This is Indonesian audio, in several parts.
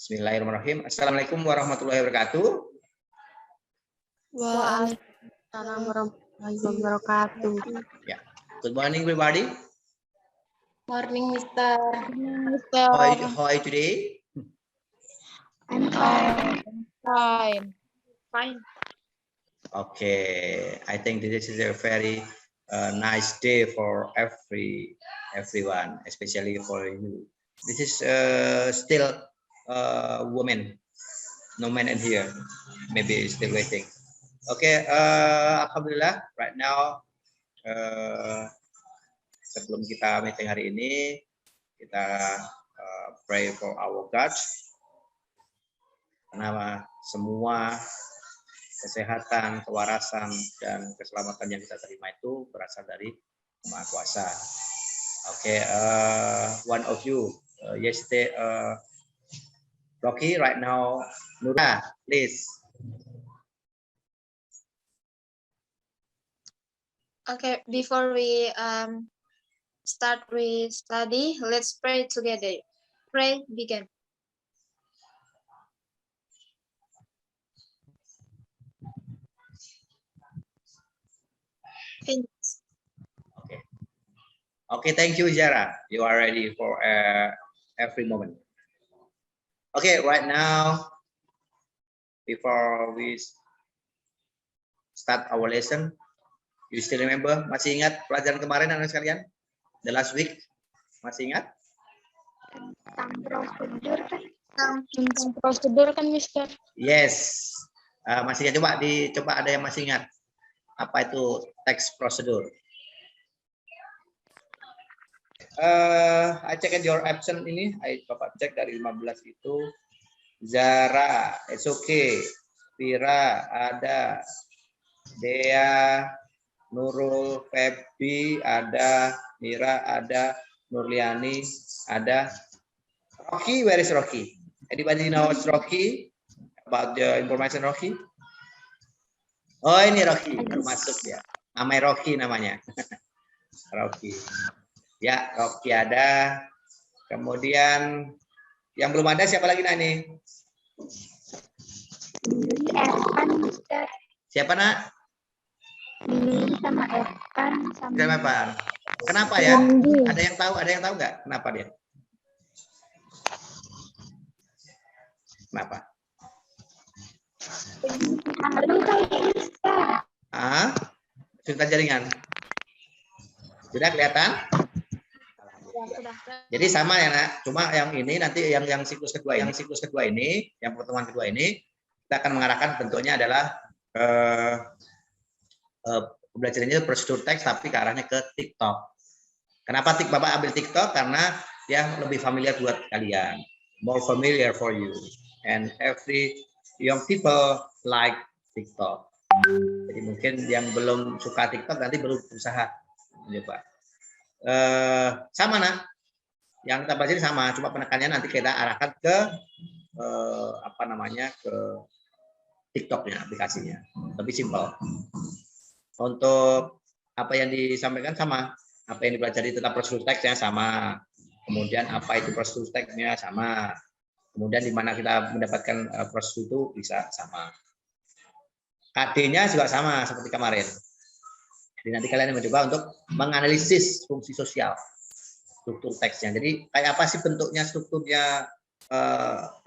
Bismillahirrahmanirrahim. Assalamualaikum warahmatullahi wabarakatuh. Waalaikumsalam warahmatullahi wabarakatuh. Yeah. Good morning, everybody. Morning, Mister. How are you today? I'm fine. Fine. Okay. I think this is a very nice day for everyone, especially for you. This is still woman. No man in here. Maybe still waiting. Okay. Alhamdulillah. Right now. Sebelum kita meeting hari ini, kita pray for our God, karena semua kesehatan, kewarasan, dan keselamatan yang kita terima itu berasal dari Maha Kuasa. Okay, one of you, yesterday, Rocky, right now, Nura, please. Okay, before we start with study, let's pray together. Pray, begin. Finish. Okay. Okay, thank you, Zara. You are ready for every moment. Okay, right now, before we start our lesson, you still remember? Masih ingat pelajaran kemarin anak sekalian? The last week? Masih ingat? Tentang prosedur kan? Tentang prosedur kan, Mister? Yes. Masih ingat? Coba ada yang masih ingat? Apa itu teks prosedur? I check your absent ini. Bapak cek dari 15 itu. Zara, it's okay. Vira, ada. Dea, Nurul, Febi, ada. Mira, ada. Nurliani, ada. Rocky, where is Rocky? Anybody knows Rocky? About the information Rocky? Oh, ini Rocky, baru masuk ya. Namanya Rocky namanya. Rocky. Ya, Rocky ada. Kemudian yang belum ada siapa lagi nih? Siapa nak? Sama Evan. Sama Evan. Kenapa ya? Ada yang tahu? Ada yang tahu nggak? Kenapa dia? Kenapa? Cerita jaringan. Sudah kelihatan? Jadi sama ya nak. Cuma yang ini nanti yang siklus kedua ini, yang pertemuan kedua ini kita akan mengarahkan bentuknya adalah pembelajarannya prosedur teks tapi ke arahnya ke TikTok. Kenapa Bapak ambil TikTok? Karena dia lebih familiar buat kalian, more familiar for you, and every young people like TikTok. Jadi mungkin yang belum suka TikTok nanti baru berusaha, ya Pak. Sama nah, yang kita pelajari sama, cuma penekannya nanti kita arahkan ke ke TikToknya, aplikasinya, lebih simpel. Untuk apa yang disampaikan sama, apa yang dipelajari tentang prosedur teksnya sama, kemudian apa itu prosedur teksnya sama, kemudian di mana kita mendapatkan prosedur itu bisa sama. KD-nya juga sama seperti kemarin. Jadi nanti kalian mencoba untuk menganalisis fungsi sosial struktur teksnya. Jadi kayak apa sih bentuknya, strukturnya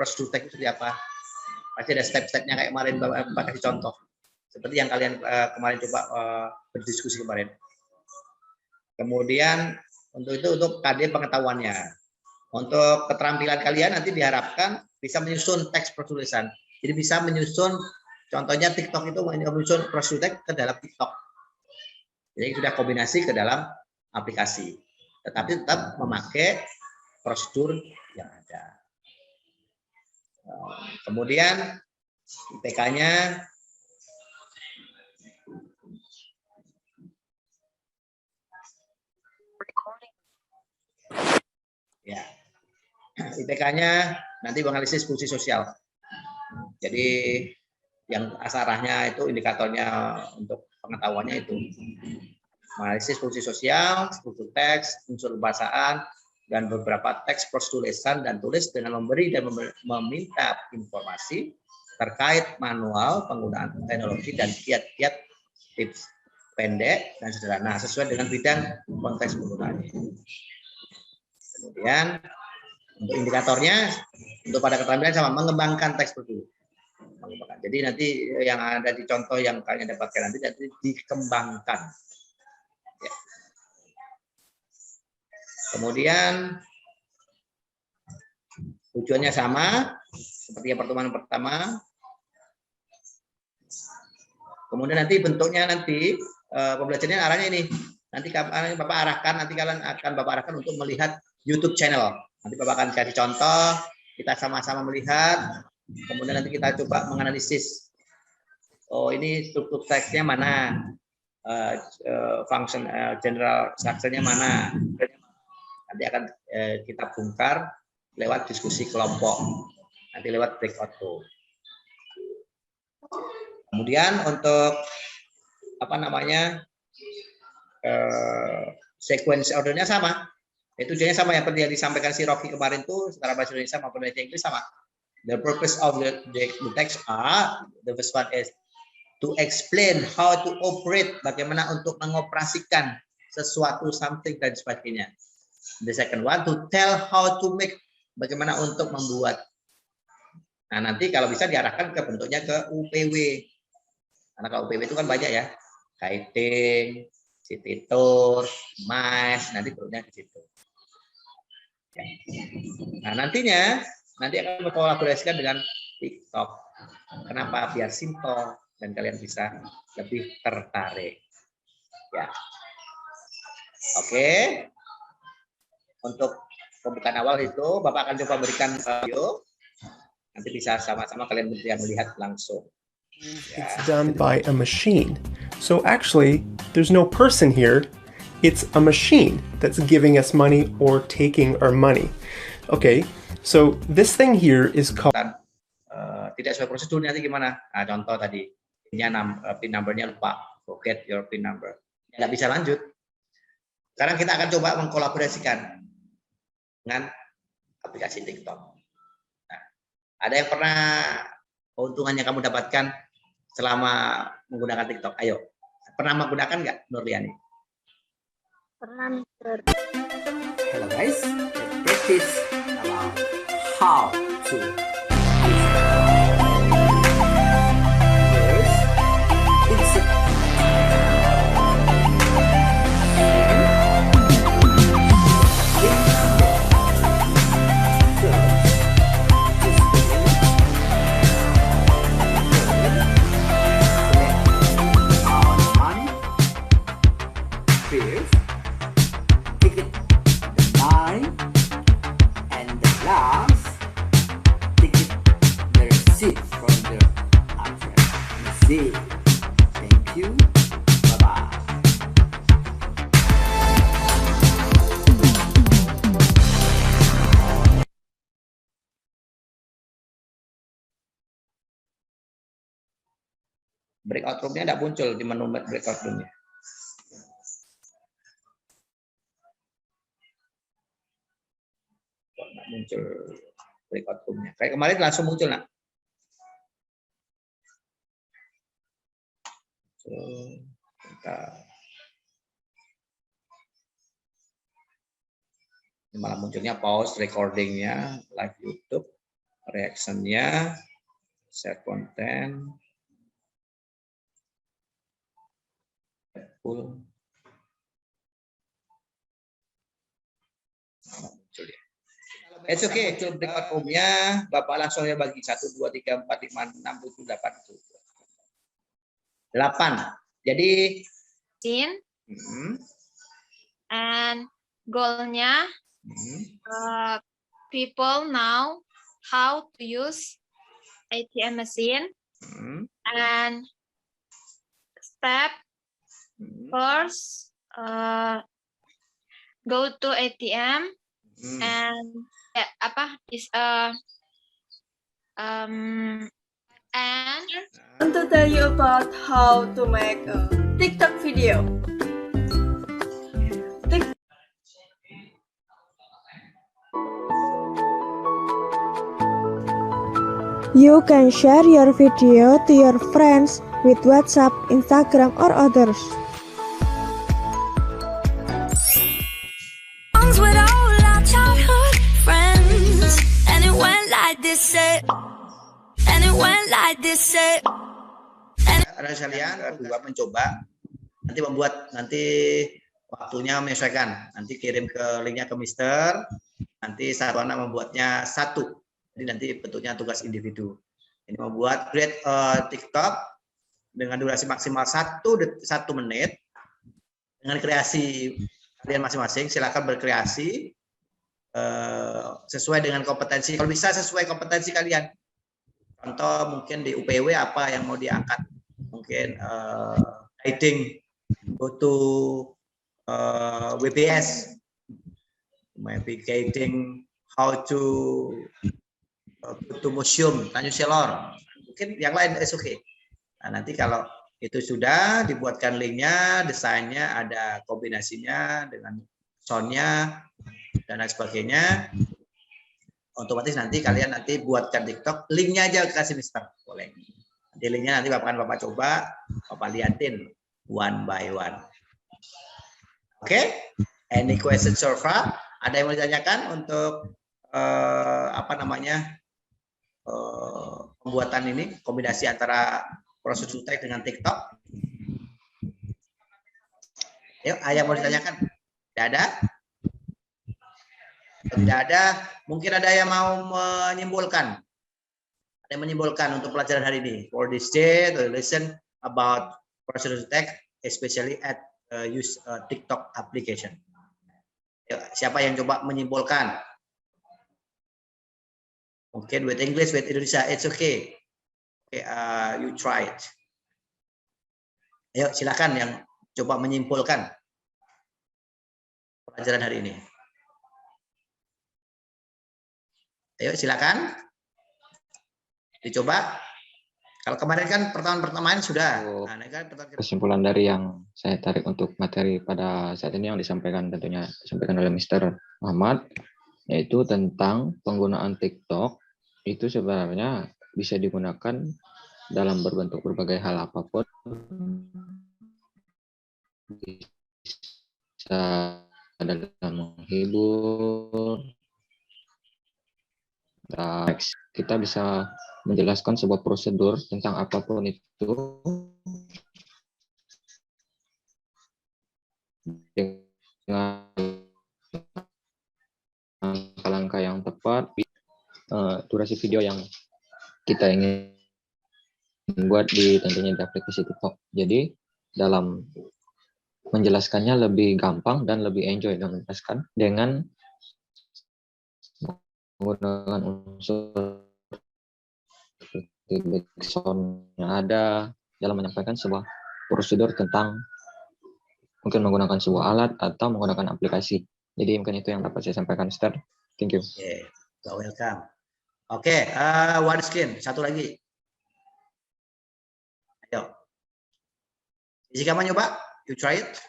prosedur teks seperti apa? Pasti ada step-stepnya kayak kemarin Bapak kasih contoh. Seperti yang kalian kemarin coba berdiskusi kemarin. Kemudian untuk KD pengetahuannya. Untuk keterampilan kalian nanti diharapkan bisa menyusun teks penulisan. Jadi bisa menyusun, contohnya TikTok itu menyusun prosedur teks ke dalam TikTok. Jadi sudah kombinasi ke dalam aplikasi. Tetapi tetap memakai prosedur yang ada. Kemudian IPK-nya ya. IPK-nya nanti menganalisis fungsi sosial. Jadi yang asarahnya itu indikatornya untuk pengetahuannya itu menganalisis fungsi sosial, struktur teks, unsur bahasaan, dan beberapa teks tulisan dan tulis dengan memberi dan meminta informasi terkait manual penggunaan teknologi dan kiat-kiat tips pendek dan sederhana sesuai dengan bidang konteks penggunaannya. Kemudian untuk indikatornya, untuk pada keterampilan sama mengembangkan teks dulu. Jadi nanti yang ada di contoh yang kalian dapatkan nanti dikembangkan. Ya. Kemudian tujuannya sama seperti yang pertemuan pertama. Kemudian nanti bentuknya nanti pembelajarannya arahnya ini. Nanti Bapak arahkan, nanti kalian akan Bapak arahkan untuk melihat YouTube channel. Nanti Bapak akan kasih contoh, kita sama-sama melihat. Kemudian nanti kita coba menganalisis. Oh, ini struktur teksnya mana? Function general structure-nya mana? Nanti akan kita bongkar lewat diskusi kelompok. Nanti lewat breakout room. Kemudian untuk apa namanya? Sequence ordernya sama. Itu tujuannya sama yang yang disampaikan si Rocky kemarin tuh secara bahasa Indonesia maupun bahasa Inggris sama. The purpose of the text are, the first one is to explain how to operate, bagaimana untuk mengoperasikan sesuatu, something dan sebagainya. The second one to tell how to make, bagaimana untuk membuat. Nah nanti kalau bisa diarahkan ke bentuknya ke UPW. Karena kalau UPW itu kan banyak ya, kiting, city tour, mas, nanti bentuknya di situ. Ya. Nah nantinya nanti akan berkolaborasikan dengan TikTok. Kenapa? Biar simple dan kalian bisa lebih tertarik. Ya, oke. Untuk pembukaan awal itu Bapak akan coba berikan video. Nanti bisa sama-sama kalian melihat langsung. Ya. It's done by a machine. So actually, there's no person here. It's a machine that's giving us money or taking our money. Okay, so this thing here is called... Tidak sesuai prosedur nanti gimana? Nah, contoh tadi, PIN number-nya lupa, forget your PIN number. Nggak bisa lanjut. Sekarang kita akan coba mengkolaborasikan dengan aplikasi TikTok. Nah, ada yang pernah keuntungan yang kamu dapatkan selama menggunakan TikTok? Ayo, pernah menggunakan nggak, Nurliani? Pernah, Mister. Hello guys, let's practice about how to use insert from the answer. Thank you. Bye-bye. Breakout room-nya tidak muncul di menu breakout room-nya. Kok nggak muncul breakout room-nya? Kayak kemarin langsung muncul, nak. Malah munculnya pause recordingnya, live YouTube, reaction-nya, share content, full. Muncul ya. It's okay, itu breakout room-nya, Bapak langsung ya bagi 1, 2, 3, 4, 5, 6, 7, 8. 8. Jadi and goalnya people know how to use ATM machine and step first go to ATM and and I want to tell you about how to make a TikTok video. You can share your video to your friends with WhatsApp, Instagram, or others. With all our childhood friends, and it went like this, and it went like this. Ada sekalian juga mencoba nanti waktunya menyesuaikan, nanti kirim ke linknya ke Mister, nanti satu anak membuatnya satu, jadi nanti bentuknya tugas individu. Ini membuat create TikTok dengan durasi maksimal 1 menit dengan kreasi kalian masing-masing. Silakan berkreasi sesuai dengan kompetensi, kalau bisa sesuai kompetensi kalian. Contoh mungkin di UPW apa yang mau diangkat, mungkin guiding go to WBS, maybe guiding how to go to museum Tanjung Selor, mungkin yang lain is okay. Nah, nanti kalau itu sudah dibuatkan linknya, desainnya, ada kombinasinya dengan soundnya dan lain sebagainya, otomatis nanti kalian buatkan TikTok, linknya aja kasih Mister, boleh. Nanti linknya nanti Bapak coba, Bapak liatin one by one. Oke, any question so far? Ada yang mau ditanyakan untuk pembuatan ini, kombinasi antara proses Zutek dengan TikTok? Yuk, yang mau ditanyakan? Tidak ada? Tidak ada, mungkin ada yang mau menyimpulkan. Ada yang menyimpulkan untuk pelajaran hari ini. For this day, to listen about proses Zutek, especially at use TikTok application. Yuk, siapa yang coba menyimpulkan? Mungkin with English, with Indonesia, it's okay. Okay, you try it. Ayo, silakan yang coba menyimpulkan pelajaran hari ini. Ayo, silakan. Dicoba. Kalau kemarin kan pertemuan sudah. Nah, kan kesimpulan dari yang saya tarik untuk materi pada saat ini yang disampaikan oleh Mr. Muhammad, yaitu tentang penggunaan TikTok itu sebenarnya bisa digunakan dalam berbentuk berbagai hal apapun. Bisa dalam menghibur. Kita bisa menjelaskan sebuah prosedur tentang apapun itu dengan langkah-langkah yang tepat, durasi video yang kita ingin buat tentunya di aplikasi TikTok. Jadi dalam menjelaskannya lebih gampang dan lebih enjoy dan menjelaskan dengan menggunakan unsur seperti background yang ada dalam menyampaikan sebuah prosedur tentang mungkin menggunakan sebuah alat atau menggunakan aplikasi. Jadi mungkin itu yang dapat saya sampaikan, Mister. Thank you. Okay, welcome. Oke, one screen, satu lagi. Ayo. Jika mau nyoba, you try it.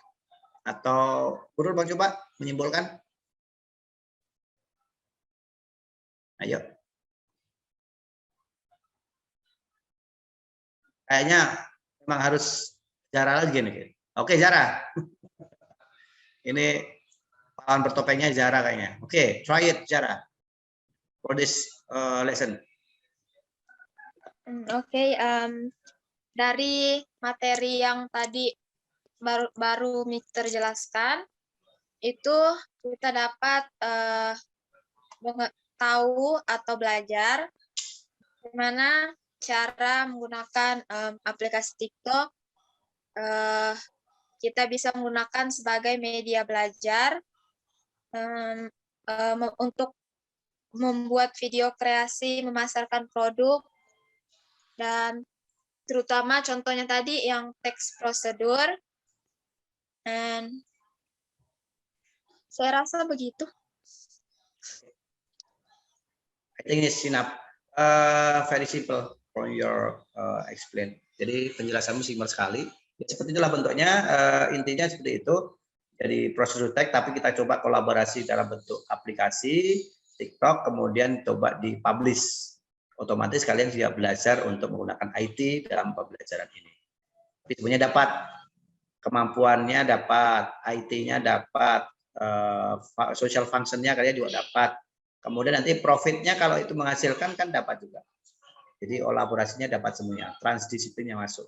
Atau Guru mau coba menyimpulkan? Ayo. Kayaknya memang harus Zara lagi nih. Oke, Zara. Ini pahlawan bertopengnya Zara kayaknya. Oke, try it, Zara. For this lesson. Oke, dari materi yang tadi baru Mister jelaskan, itu kita dapat tahu atau belajar bagaimana cara menggunakan aplikasi TikTok. Kita bisa menggunakan sebagai media belajar untuk membuat video kreasi, memasarkan produk, dan terutama contohnya tadi yang teks prosedur. Dan saya rasa begitu. I think it's enough. Very simple from your explain. Jadi penjelasanmu simpel sekali. Ya, seperti itulah bentuknya. Intinya seperti itu. Jadi proses Zutek, tapi kita coba kolaborasi dalam bentuk aplikasi TikTok, kemudian coba dipublish otomatis kalian juga belajar untuk menggunakan IT dalam pembelajaran ini. Tapi sebenarnya dapat kemampuannya, dapat IT-nya, dapat social function-nya kalian juga dapat. Kemudian nanti profit-nya kalau itu menghasilkan kan dapat juga. Jadi kolaborasinya dapat semuanya, transdisiplinnya masuk.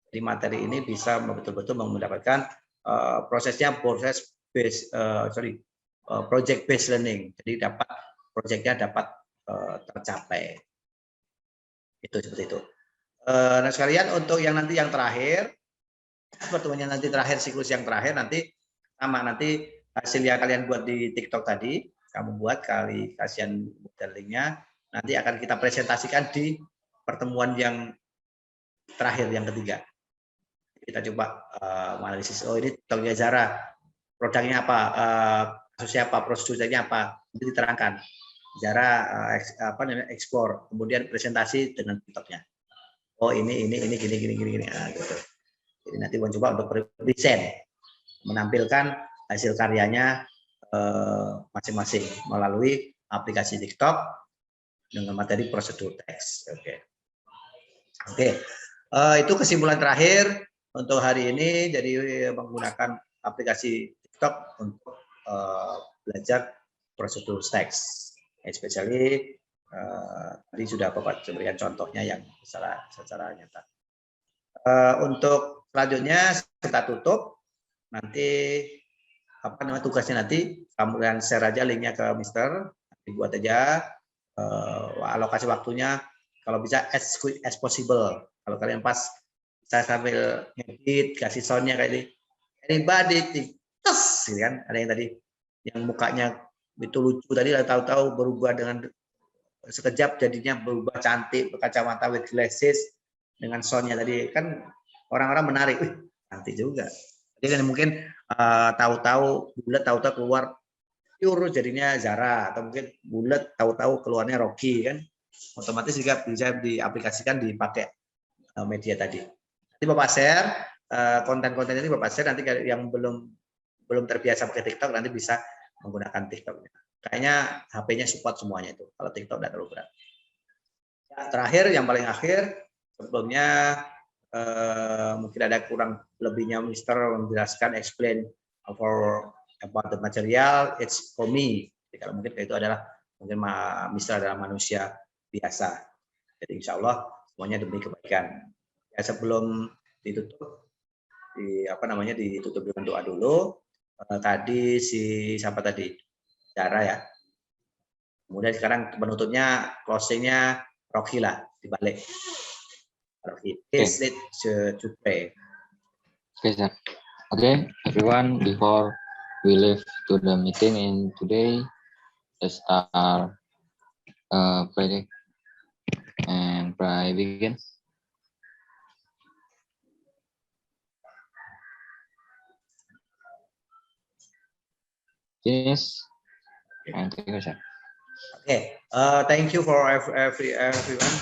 Jadi materi ini bisa betul-betul mendapatkan prosesnya project based learning. Jadi dapat proyeknya dapat tercapai. Itu seperti itu. Nah sekalian untuk yang nanti yang terakhir, pertemuannya nanti terakhir, siklus yang terakhir nanti sama, nanti hasil yang kalian buat di TikTok tadi, kamu buat kali kasihan modelingnya, nanti akan kita presentasikan di pertemuan yang terakhir, yang ketiga. Kita coba menganalisis, oh ini TikToknya Zara, produknya apa, kasusnya apa, prosedurnya apa, nanti diterangkan. Zara explore, kemudian presentasi dengan TikToknya. Oh ini gini. Nah, gitu. Jadi nanti mencoba untuk present, menampilkan hasil karyanya masing-masing melalui aplikasi TikTok dengan materi prosedur teks. Oke. Itu kesimpulan terakhir untuk hari ini. Jadi menggunakan aplikasi TikTok untuk belajar prosedur teks, especially tadi sudah Bapak berikan contohnya yang secara nyata. Untuk selanjutnya kita tutup. Nanti tugasnya nanti kamu share aja linknya ke Mister, dibuat aja alokasi waktunya kalau bisa as quick as possible. Kalau kalian pas saya sambil ngedit kasih soundnya kayak ini, anybody tes, gitu kan? Ada yang tadi yang mukanya itu lucu tadi, tahu-tahu berubah dengan sekejap jadinya berubah cantik, berkacamata with glasses dengan soundnya tadi kan orang-orang menarik, cantik juga. Jadi kan mungkin tahu-tahu bulat, tahu-tahu keluar pure jadinya Zara, atau mungkin bulat tahu-tahu keluarnya Rocky kan, otomatis juga bisa diaplikasikan dipakai media tadi. Nanti Bapak share konten-konten ini, Bapak share nanti yang belum terbiasa pakai TikTok nanti bisa menggunakan TikToknya. Kayaknya HP-nya support semuanya itu. Kalau TikTok tidak terlalu berat. Terakhir, yang paling akhir, sebelumnya mungkin ada kurang lebihnya Mister menjelaskan, explain about the material, it's for me. Jadi kalau mungkin itu adalah mungkin Mister adalah manusia biasa. Jadi insya Allah semuanya demi kebaikan. Ya, sebelum ditutup, ditutup dengan doa dulu. Tadi siapa tadi? Zara ya. Kemudian sekarang penutupnya, closingnya Rocky lah dibalik. Rocky, please lead to pray. Okay, sir. Okay, everyone, before we leave to the meeting in today, let's start praying and pray begin. Yes, and thank you, sir. Okay, thank you for everyone,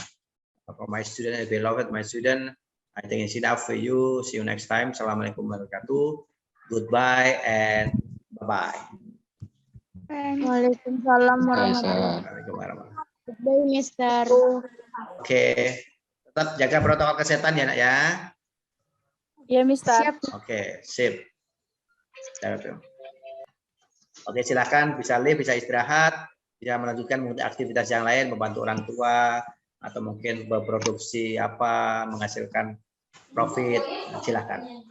for my student, beloved my student. I think it's enough for you. See you next time. Assalamualaikum warahmatullahi wabarakatuh. Goodbye and bye-bye. Waalaikumsalam warahmatullahi wabarakatuh. Goodbye, Mister. Oke, tetap jaga protokol kesehatan ya, Nak ya. Ya, Mister. Oke, sip. Oke, silakan bisa leave, bisa istirahat, bisa melanjutkan mungkin aktivitas yang lain, membantu orang tua atau mungkin berproduksi apa, menghasilkan profit, silakan.